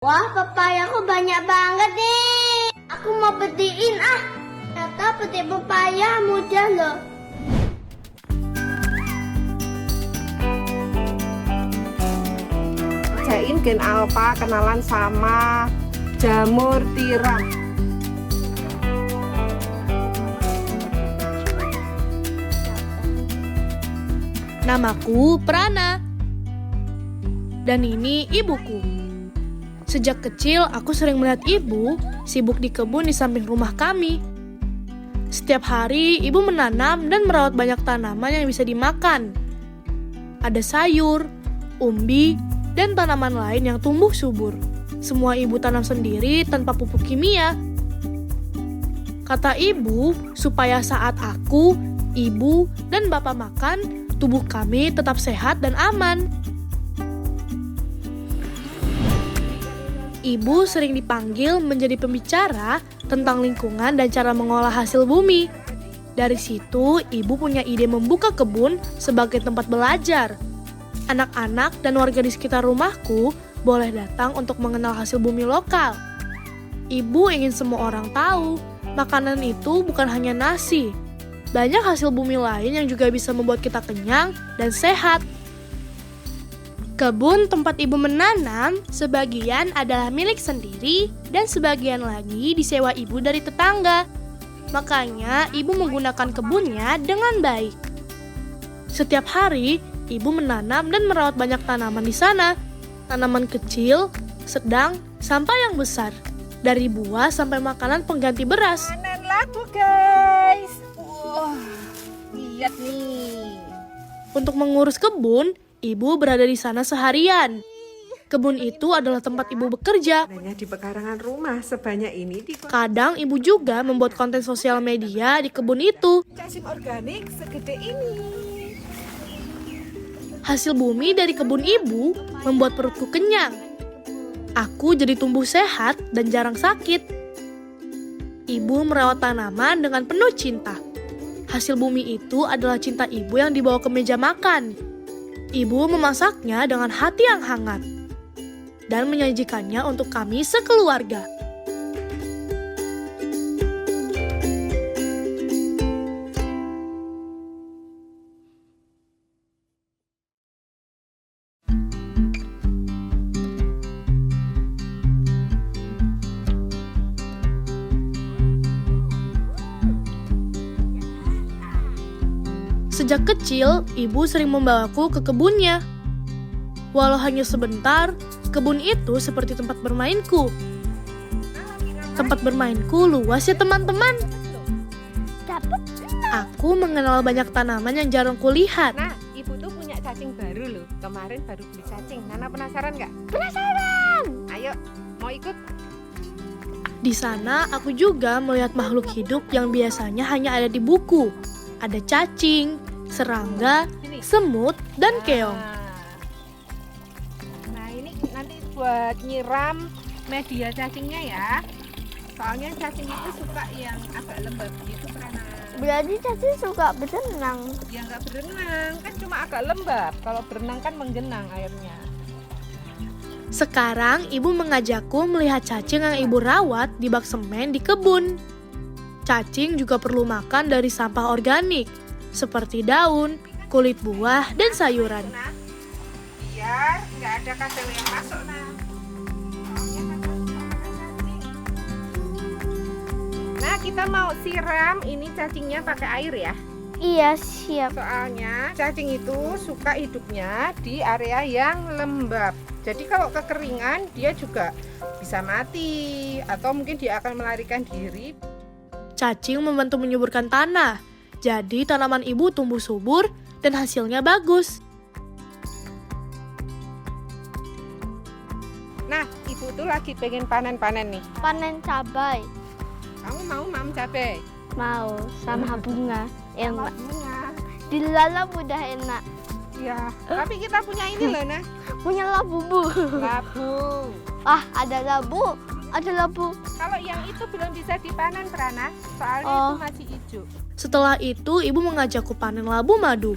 Wah, pepayaku banyak banget nih. Aku mau petiin ah. Ternyata petik pepaya mudah loh. Kerjain gen alfa kenalan sama jamur tiram. Namaku Prana. Dan ini ibuku. Sejak kecil aku sering melihat ibu sibuk di kebun di samping rumah kami. Setiap hari ibu menanam dan merawat banyak tanaman yang bisa dimakan. Ada sayur, umbi, dan tanaman lain yang tumbuh subur. Semua ibu tanam sendiri tanpa pupuk kimia. Kata ibu, supaya saat aku, ibu, dan bapak makan, tubuh kami tetap sehat dan aman. Ibu sering dipanggil menjadi pembicara tentang lingkungan dan cara mengolah hasil bumi. Dari situ, ibu punya ide membuka kebun sebagai tempat belajar. Anak-anak dan warga di sekitar rumahku boleh datang untuk mengenal hasil bumi lokal. Ibu ingin semua orang tahu, makanan itu bukan hanya nasi. Banyak hasil bumi lain yang juga bisa membuat kita kenyang dan sehat. Kebun tempat ibu menanam, sebagian adalah milik sendiri dan sebagian lagi disewa ibu dari tetangga. Makanya ibu menggunakan kebunnya dengan baik. Setiap hari, ibu menanam dan merawat banyak tanaman di sana. Tanaman kecil, sedang, sampai yang besar. Dari buah sampai makanan pengganti beras. Panen labu guys. Wah, lihat nih. Untuk mengurus kebun, ibu berada di sana seharian. Kebun itu adalah tempat ibu bekerja. Hanya di pekarangan rumah sebanyak ini di Kadang ibu juga membuat konten sosial media di kebun itu. cacing organik segede ini. Hasil bumi dari kebun ibu membuat perutku kenyang. Aku jadi tumbuh sehat dan jarang sakit. Ibu merawat tanaman dengan penuh cinta. Hasil bumi itu adalah cinta ibu yang dibawa ke meja makan. Ibu memasaknya dengan hati yang hangat dan menyajikannya untuk kami sekeluarga. Sejak kecil, ibu sering membawaku ke kebunnya. Walau hanya sebentar, kebun itu seperti tempat bermainku. Tempat bermainku luas ya teman-teman. Aku mengenal banyak tanaman yang jarang kulihat. Nah, ibu tuh punya cacing baru loh. Kemarin baru beli cacing. Nana penasaran nggak? Penasaran. Ayo, mau ikut? Di sana aku juga melihat makhluk hidup yang biasanya hanya ada di buku. Ada cacing, serangga, semut, dan keong. Nah, ini nanti buat nyiram media cacingnya ya. Soalnya cacing itu suka yang agak lembab gitu karena Berarti cacing suka berenang. ya nggak berenang, kan cuma agak lembab. Kalau berenang kan menggenang airnya. Sekarang ibu mengajakku melihat cacing yang ibu rawat di bak semen di kebun. Cacing juga perlu makan dari sampah organik, seperti daun, kulit buah, dan sayuran. Nah, biar nggak ada kasel yang masuk nah. Nah, kita mau siram ini cacingnya pakai air ya. Iya, siap. Soalnya cacing itu suka hidupnya di area yang lembab. Jadi kalau kekeringan dia juga bisa mati atau mungkin dia akan melarikan diri. Cacing membantu menyuburkan tanah, jadi tanaman ibu tumbuh subur dan hasilnya bagus. Nah, ibu tuh lagi pengen panen-panen nih. Panen cabai. Kamu mau mam cabai? Mau sama bunga. Sama Enak. bunga. Dilalap udah enak. Ya, tapi kita punya ini loh nah. Punya labu bu. Labu. Ah, ada labu. Ada labu. Kalau yang itu belum bisa dipanen Prana, soalnya Oh. itu masih hijau. Setelah itu ibu mengajakku panen labu madu.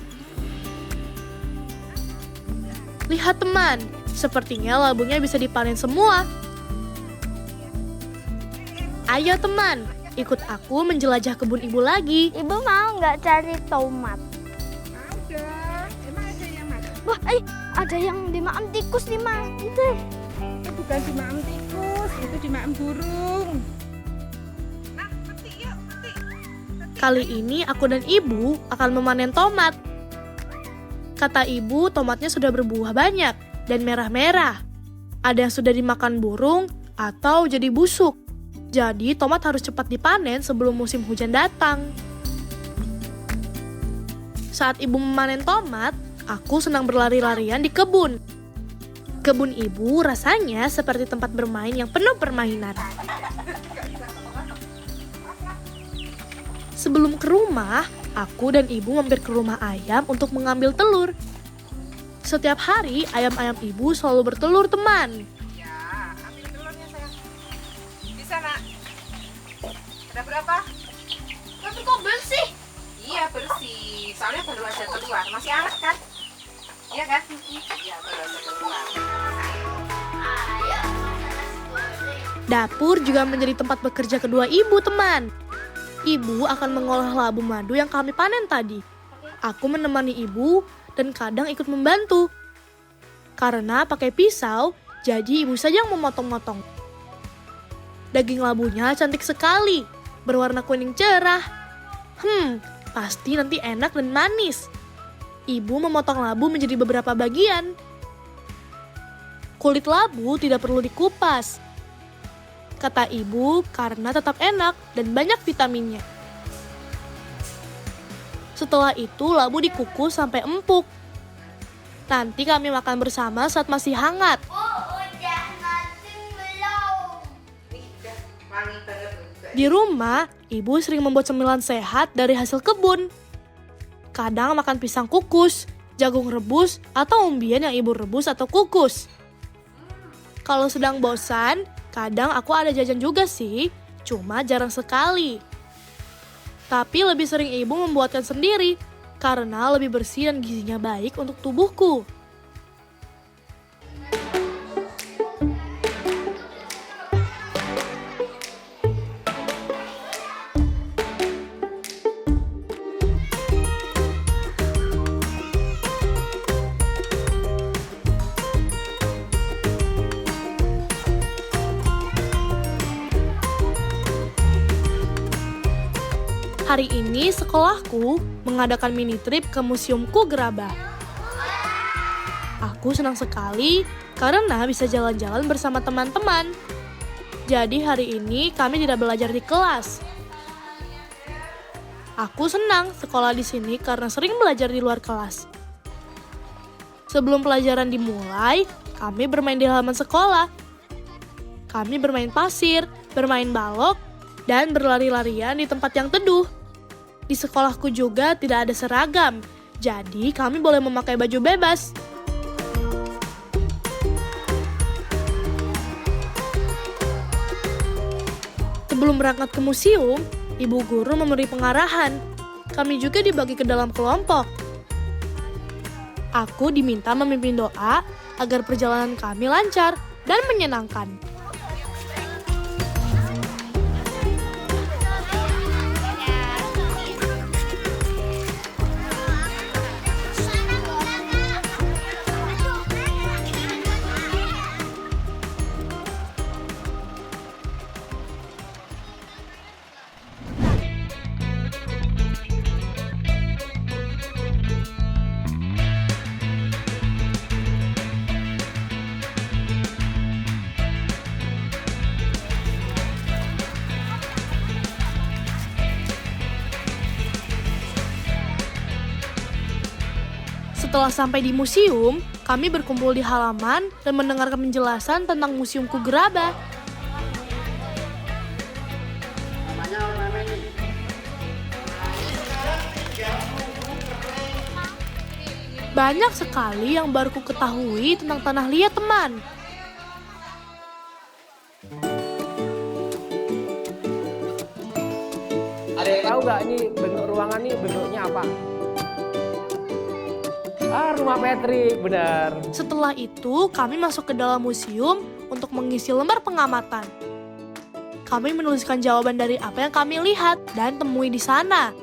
Lihat teman, sepertinya labunya bisa dipanen semua. Ayo teman, ikut aku menjelajah kebun ibu lagi. Ibu mau nggak cari tomat? Ada. Emang ada yang mana? Wah, ada yang dimakan tikus nih, Mas. Itu. Itu bukan dimakan tikus, itu dimakan burung. Nah, petik yuk, petik. Kali ini aku dan ibu akan memanen tomat. Kata ibu, tomatnya sudah berbuah banyak dan merah-merah. Ada yang sudah dimakan burung atau jadi busuk. Jadi tomat harus cepat dipanen sebelum musim hujan datang. Saat ibu memanen tomat, aku senang berlari-larian di kebun. Kebun ibu rasanya seperti tempat bermain yang penuh permainan. Sebelum ke rumah, aku dan ibu mampir ke rumah ayam untuk mengambil telur. Setiap hari, ayam-ayam ibu selalu bertelur, teman. Ya, ambil telurnya sayang. Bisa nak? Ada berapa? Tapi kok bersih? Iya bersih, soalnya baru aja keluar. Masih hangat kan? Iya kan? Iya baru aja keluar. Dapur juga menjadi tempat bekerja kedua ibu, teman. Ibu akan mengolah labu madu yang kami panen tadi. Aku menemani ibu dan kadang ikut membantu. Karena pakai pisau, jadi ibu saja yang memotong-motong. Daging labunya cantik sekali, berwarna kuning cerah. Pasti nanti enak dan manis. Ibu memotong labu menjadi beberapa bagian. Kulit labu tidak perlu dikupas. Kata ibu, karena tetap enak dan banyak vitaminnya. Setelah itu labu dikukus sampai empuk. Nanti kami makan bersama saat masih hangat. Udah mateng belum? Udah wangi banget juga. Di rumah, ibu sering membuat cemilan sehat dari hasil kebun. Kadang makan pisang kukus, jagung rebus, atau umbian yang ibu rebus atau kukus. Kalau sedang bosan, kadang aku ada jajan juga sih, cuma jarang sekali. Tapi lebih sering ibu membuatkan sendiri, karena lebih bersih dan gizinya baik untuk tubuhku. Hari ini sekolahku mengadakan mini trip ke Museum Ku Gerabah. Aku senang sekali karena bisa jalan-jalan bersama teman-teman. Jadi hari ini kami tidak belajar di kelas. Aku senang sekolah di sini karena sering belajar di luar kelas. Sebelum pelajaran dimulai, kami bermain di halaman sekolah. Kami bermain pasir, bermain balok, dan berlari-larian di tempat yang teduh. Di sekolahku juga tidak ada seragam, jadi kami boleh memakai baju bebas. Sebelum berangkat ke museum, ibu guru memberi pengarahan. Kami juga dibagi ke dalam kelompok. Aku diminta memimpin doa agar perjalanan kami lancar dan menyenangkan. Setelah sampai di museum, kami berkumpul di halaman dan mendengarkan penjelasan tentang Museum Ku Gerabah. Banyak sekali yang baru ku ketahui tentang tanah liat, teman. Ada yang tahu nggak ini bentuk ruangan ini bentuknya apa? Rumah Petri, benar. Setelah itu, kami masuk ke dalam museum untuk mengisi lembar pengamatan. Kami menuliskan jawaban dari apa yang kami lihat dan temui di sana.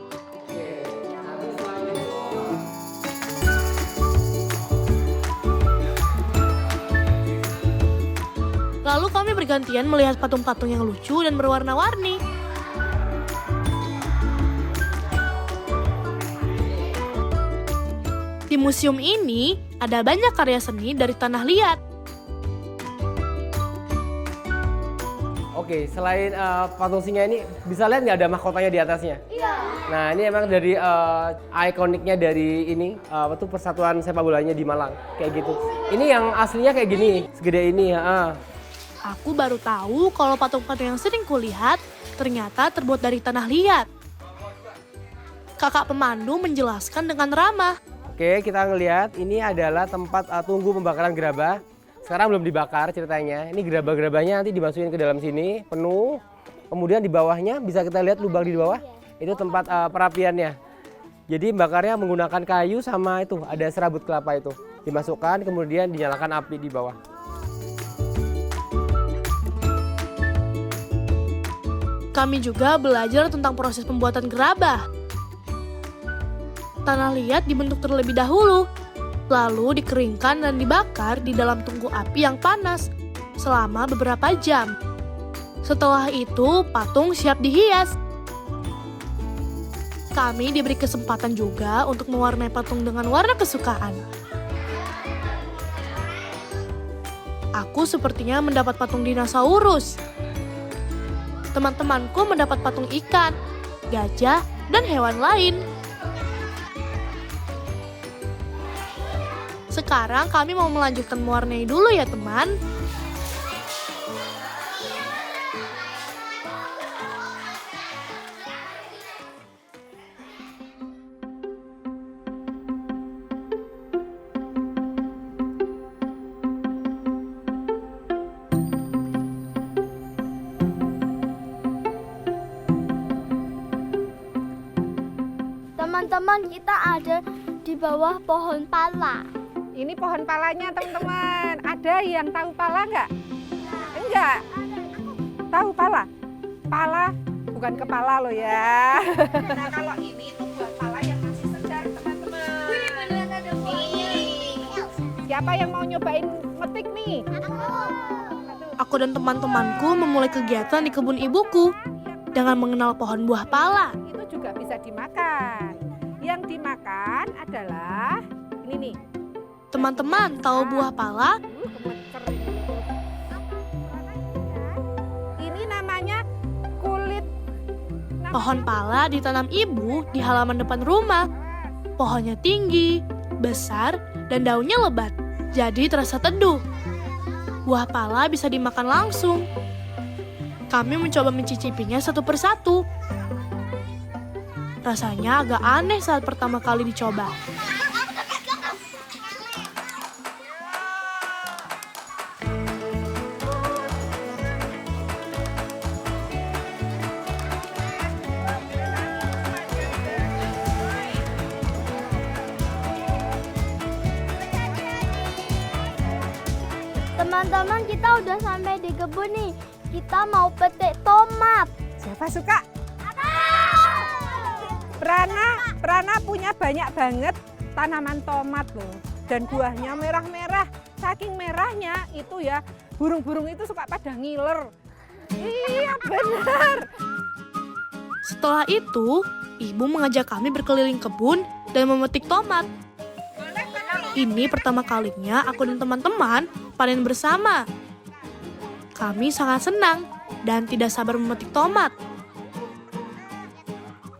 Lalu kami bergantian melihat patung-patung yang lucu dan berwarna-warni. Di museum ini ada banyak karya seni dari tanah liat. Oke, selain patung singa ini, bisa lihat nggak ada mahkotanya di atasnya? Iya. Nah, ini emang dari ikoniknya dari ini, persatuan sepak bolanya di Malang, kayak gitu. Ini yang aslinya kayak gini, segede ini ya. Aku baru tahu kalau patung-patung yang sering kulihat ternyata terbuat dari tanah liat. Kakak pemandu menjelaskan dengan ramah. Oke, kita ngelihat ini adalah tempat tunggu pembakaran gerabah. Sekarang belum dibakar ceritanya. Ini gerabah-gerabahnya nanti dimasukin ke dalam sini penuh. Kemudian di bawahnya bisa kita lihat lubang di bawah. Itu tempat perapiannya. Jadi bakarnya menggunakan kayu sama itu ada serabut kelapa itu. Dimasukkan kemudian dinyalakan api di bawah. Kami juga belajar tentang proses pembuatan gerabah. Tanah liat dibentuk terlebih dahulu, lalu dikeringkan dan dibakar di dalam tungku api yang panas selama beberapa jam. Setelah itu, patung siap dihias. Kami diberi kesempatan juga untuk mewarnai patung dengan warna kesukaan. Aku sepertinya mendapat patung dinosaurus. Teman-temanku mendapat patung ikan, gajah, dan hewan lain. Sekarang kami mau melanjutkan mewarnai dulu ya teman. Teman-teman, kita ada di bawah pohon pala. Ini pohon palanya teman-teman. Ada yang tahu pala nggak? Enggak. Tahu pala? Pala bukan kepala loh ya. Nah kalau ini tuh buat pala yang masih segar teman-teman. Nih. Siapa yang mau nyobain metik nih? Aku dan teman-temanku memulai kegiatan di kebun ibuku dengan mengenal pohon buah pala. Itu juga bisa dimakan. Yang dimakan adalah ini nih. Teman-teman tahu buah pala? Ini namanya kulit. Pohon pala ditanam ibu di halaman depan rumah. Pohonnya tinggi, besar, dan daunnya lebat. Jadi terasa teduh. Buah pala bisa dimakan langsung. Kami mencoba mencicipinya satu persatu. Rasanya agak aneh saat pertama kali dicoba. Teman-teman, kita udah sampai di kebun nih. Kita mau petik tomat. Siapa suka? Prana punya banyak banget tanaman tomat loh. Dan buahnya merah-merah. Saking merahnya itu ya, burung-burung itu suka pada ngiler. Iya benar. Setelah itu, ibu mengajak kami berkeliling kebun dan memetik tomat. Ini pertama kalinya aku dan teman-teman panen bersama. Kami sangat senang dan tidak sabar memetik tomat.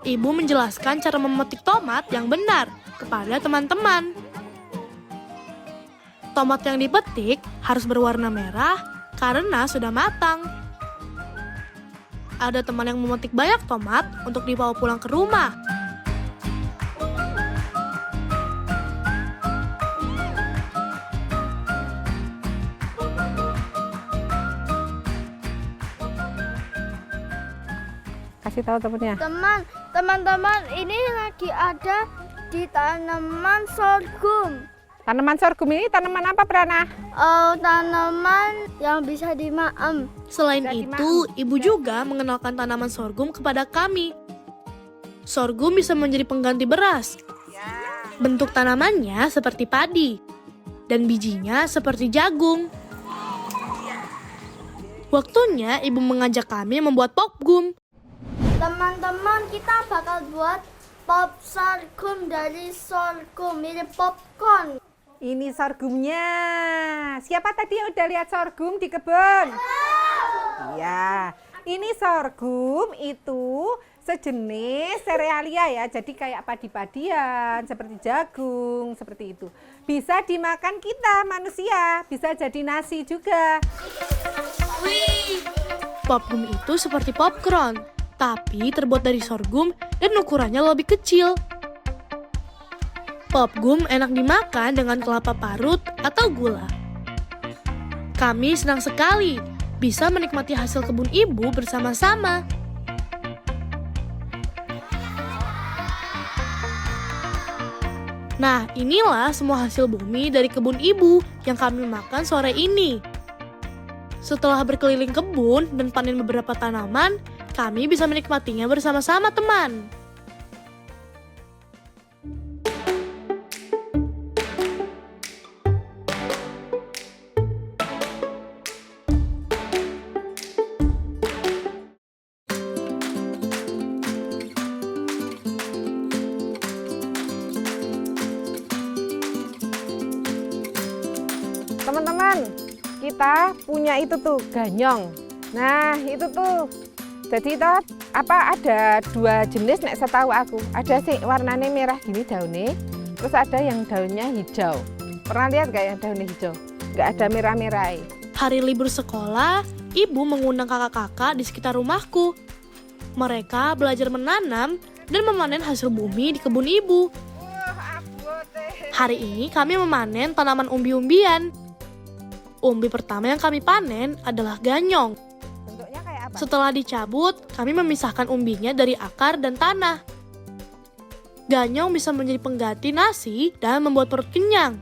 Ibu menjelaskan cara memetik tomat yang benar kepada teman-teman. Tomat yang dipetik harus berwarna merah karena sudah matang. Ada teman yang memetik banyak tomat untuk dibawa pulang ke rumah. Kasih tahu temennya. Teman-teman, ini lagi ada di tanaman sorghum. Tanaman sorghum ini tanaman apa, Prana? Tanaman yang bisa dimaem. Selain Bisa itu, ibu juga mengenalkan tanaman sorghum kepada kami. Sorghum bisa menjadi pengganti beras. Bentuk tanamannya seperti padi, dan bijinya seperti jagung. Waktunya ibu mengajak kami membuat popgum. Teman-teman, kita bakal buat pop sorghum dari sorghum, mirip popcorn. Ini sorghumnya. Siapa tadi yang udah lihat sorghum di kebun? Iya. Ini sorghum itu sejenis serealia ya. Jadi kayak padi-padian, seperti jagung, seperti itu. Bisa dimakan kita manusia, bisa jadi nasi juga. Popgum itu seperti popcorn, tapi terbuat dari sorghum dan ukurannya lebih kecil. Popgum enak dimakan dengan kelapa parut atau gula. Kami senang sekali bisa menikmati hasil kebun ibu bersama-sama. Nah, inilah semua hasil bumi dari kebun ibu yang kami makan sore ini. Setelah berkeliling kebun dan panen beberapa tanaman, kami bisa menikmatinya bersama-sama, teman. Teman-teman, kita punya itu tuh ganyong. Nah, itu tuh. Jadi itu ada 2 jenis nek setahu aku. Ada sih warnanya merah gini daunnya, terus ada yang daunnya hijau. Pernah lihat nggak yang daunnya hijau? Nggak ada merah-merah. Hari libur sekolah, ibu mengundang kakak-kakak di sekitar rumahku. Mereka belajar menanam dan memanen hasil bumi di kebun ibu. Hari ini kami memanen tanaman umbi-umbian. Umbi pertama yang kami panen adalah ganyong. Bentuknya kayak apa? Setelah dicabut, kami memisahkan umbinya dari akar dan tanah. Ganyong bisa menjadi pengganti nasi dan membuat perut kenyang.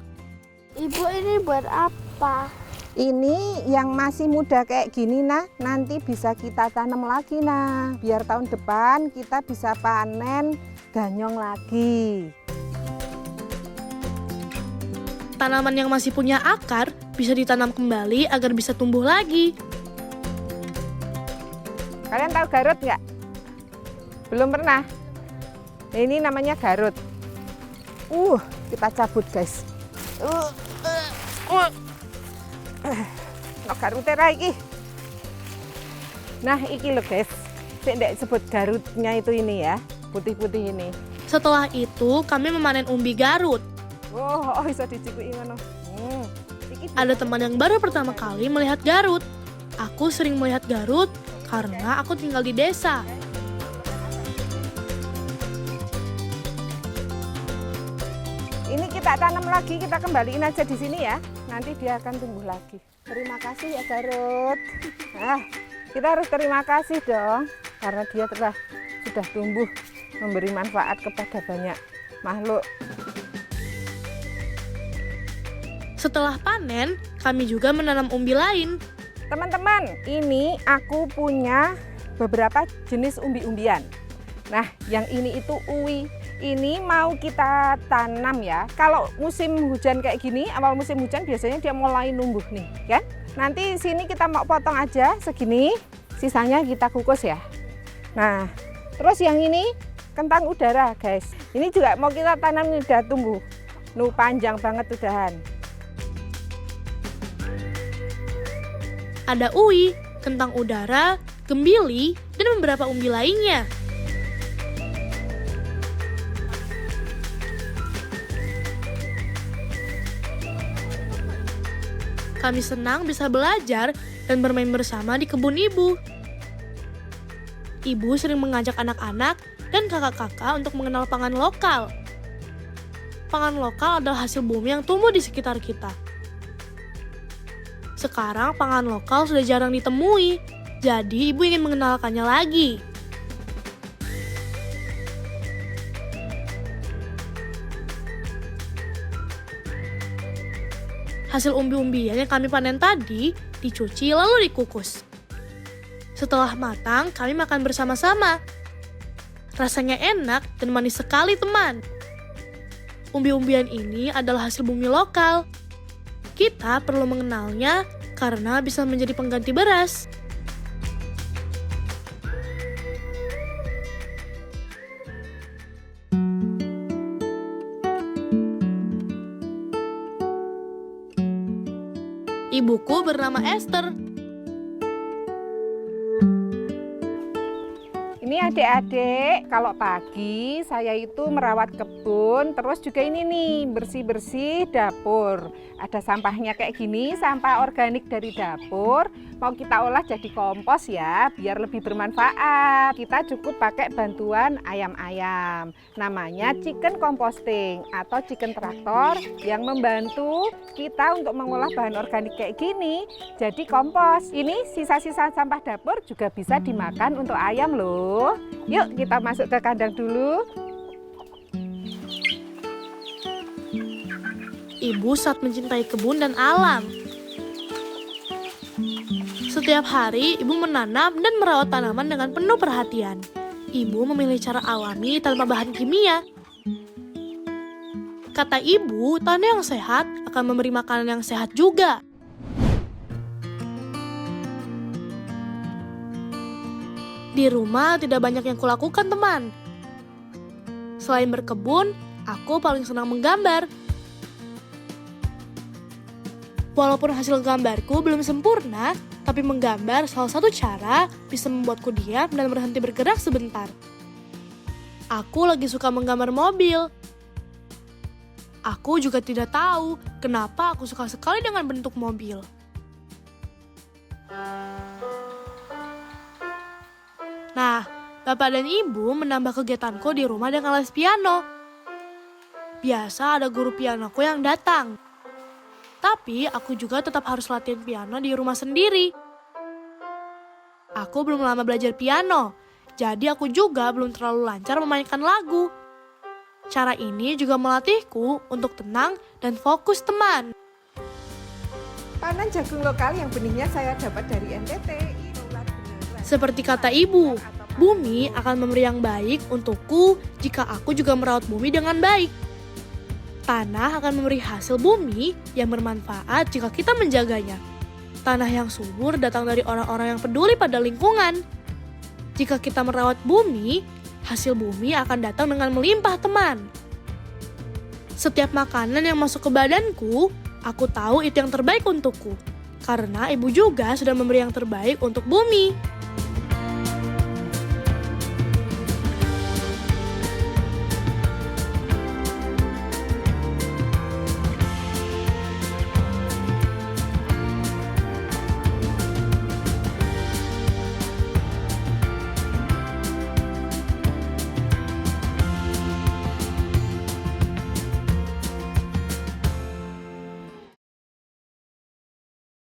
Ibu, ini buat apa? Ini yang masih muda kayak gini nah, nanti bisa kita tanam lagi nah. Biar tahun depan kita bisa panen ganyong lagi. Tanaman yang masih punya akar bisa ditanam kembali agar bisa tumbuh lagi. Kalian tahu garut nggak? Belum pernah? Ini namanya garut. Kita cabut guys. No garutera iki. Nah, iki loh guys. Sik ndek sebut garutnya itu ini ya, putih-putih ini. Setelah itu, kami memanen umbi Garut. Bisa dicikuki ngono. Ada teman yang baru pertama kali melihat Garut. Aku sering melihat Garut karena aku tinggal di desa. Ini kita tanam lagi, kita kembaliin aja di sini ya. Nanti dia akan tumbuh lagi. Terima kasih ya Garut. Kita harus terima kasih dong karena dia sudah tumbuh memberi manfaat kepada banyak makhluk. Setelah panen, kami juga menanam umbi lain. Teman-teman, ini aku punya beberapa jenis umbi-umbian. Nah, yang ini itu uwi. Ini mau kita tanam ya. Kalau musim hujan kayak gini, awal musim hujan biasanya dia mulai numbuh nih, kan? Nanti sini kita mau potong aja segini, sisanya kita kukus ya. Nah, terus yang ini kentang udara, guys. Ini juga mau kita tanam nih, udah tumbuh. Panjang banget udahan. Ada uwi, kentang udara, gembili, dan beberapa umbi lainnya. Kami senang bisa belajar dan bermain bersama di kebun ibu. Ibu sering mengajak anak-anak dan kakak-kakak untuk mengenal pangan lokal. Pangan lokal adalah hasil bumi yang tumbuh di sekitar kita. Sekarang pangan lokal sudah jarang ditemui, jadi ibu ingin mengenalkannya lagi. Hasil umbi-umbian yang kami panen tadi dicuci lalu dikukus. Setelah matang, kami makan bersama-sama. Rasanya enak dan manis sekali, teman. Umbi-umbian ini adalah hasil bumi lokal. Kita perlu mengenalnya karena bisa menjadi pengganti beras. Ibuku bernama Esther. Ini adik-adik, kalau pagi saya itu merawat kebun, terus juga ini nih bersih-bersih dapur. Ada sampahnya kayak gini, sampah organik dari dapur. Mau kita olah jadi kompos ya, biar lebih bermanfaat. Kita cukup pakai bantuan ayam-ayam. Namanya chicken composting atau chicken traktor yang membantu kita untuk mengolah bahan organik kayak gini jadi kompos. Ini sisa-sisa sampah dapur juga bisa dimakan untuk ayam loh. Yuk kita masuk ke kandang dulu. Ibu sangat mencintai kebun dan alam. Setiap hari, ibu menanam dan merawat tanaman dengan penuh perhatian. Ibu memilih cara alami tanpa bahan kimia. Kata ibu, tanah yang sehat akan memberi makanan yang sehat juga. Di rumah tidak banyak yang kulakukan, teman. Selain berkebun, aku paling senang menggambar. Walaupun hasil gambarku belum sempurna, tapi menggambar salah satu cara bisa membuatku diam dan berhenti bergerak sebentar. Aku lagi suka menggambar mobil. Aku juga tidak tahu kenapa aku suka sekali dengan bentuk mobil. Nah, Bapak dan Ibu menambah kegiatanku di rumah dengan les piano. Biasa ada guru pianoku yang datang. Tapi aku juga tetap harus latihan piano di rumah sendiri. Aku belum lama belajar piano, jadi aku juga belum terlalu lancar memainkan lagu. Cara ini juga melatihku untuk tenang dan fokus, teman. Panen jagung lokal yang benihnya saya dapat dari NTT. Seperti kata ibu, bumi akan memberi yang baik untukku jika aku juga merawat bumi dengan baik. Tanah akan memberi hasil bumi yang bermanfaat jika kita menjaganya. Tanah yang subur datang dari orang-orang yang peduli pada lingkungan. Jika kita merawat bumi, hasil bumi akan datang dengan melimpah, teman. Setiap makanan yang masuk ke badanku, aku tahu itu yang terbaik untukku. Karena ibu juga sudah memberi yang terbaik untuk bumi.